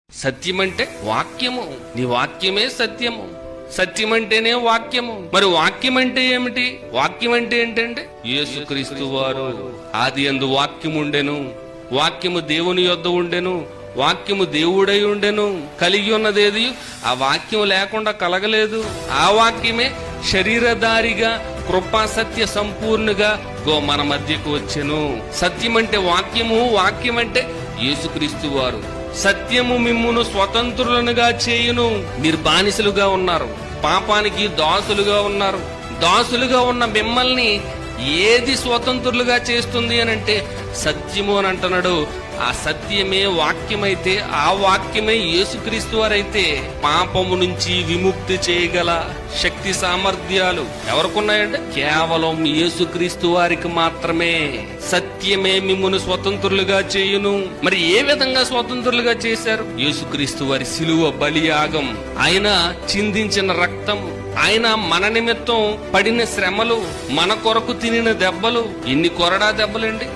సత్యం అంటే వాక్యము. నీ వాక్యమే సత్యము. సత్యం అంటేనే వాక్యము. మరి వాక్యం అంటే ఏమిటి? వాక్యం అంటే ఏంటంటే యేసుక్రీస్తు వారు ఆదియందు వాక్యము ఉండెను, వాక్యము దేవుని యొద్ద ఉండెను, వాక్యము దేవుడై ఉండెను. కలిగి ఉన్నదేది ఆ వాక్యం లేకుండా కలగలేదు. ఆ వాక్యమే శరీరధారిగా కృపా సత్య సంపూర్ణగా మన మధ్యకు వచ్చెను. సత్యం అంటే వాక్యము, వాక్యం అంటే యేసుక్రీస్తు వారు. సత్యము మిమ్మును స్వతంత్రులనుగా చేయును. మీరు బానిసలుగా ఉన్నారు, పాపానికి దాసులుగా ఉన్నారు. దాసులుగా ఉన్న మిమ్మల్ని ఏది స్వతంత్రులుగా చేస్తుంది అని అంటే సత్యము అని అంటున్నాడు. ఆ సత్యమే వాక్యమైతే, ఆ వాక్యమే యేసుక్రీస్తు వారైతే పాపము నుంచి విముక్తి చేయగల శక్తి సామర్థ్యాలు ఎవరికున్నాయంటే కేవలం యేసుక్రీస్తు వారికి మాత్రమే. సత్యమే మిమ్మును స్వతంత్రులుగా చేయును. మరి ఏ విధంగా స్వతంత్రులుగా చేశారు? యేసుక్రీస్తు వారి సిలువ బలియాగం, ఆయన చిందించిన రక్తం, ఆయన మన నిమిత్తం పడిన శ్రమలు, మన కొరకు తినిన దెబ్బలు. ఎన్ని కొరడా దెబ్బలండి!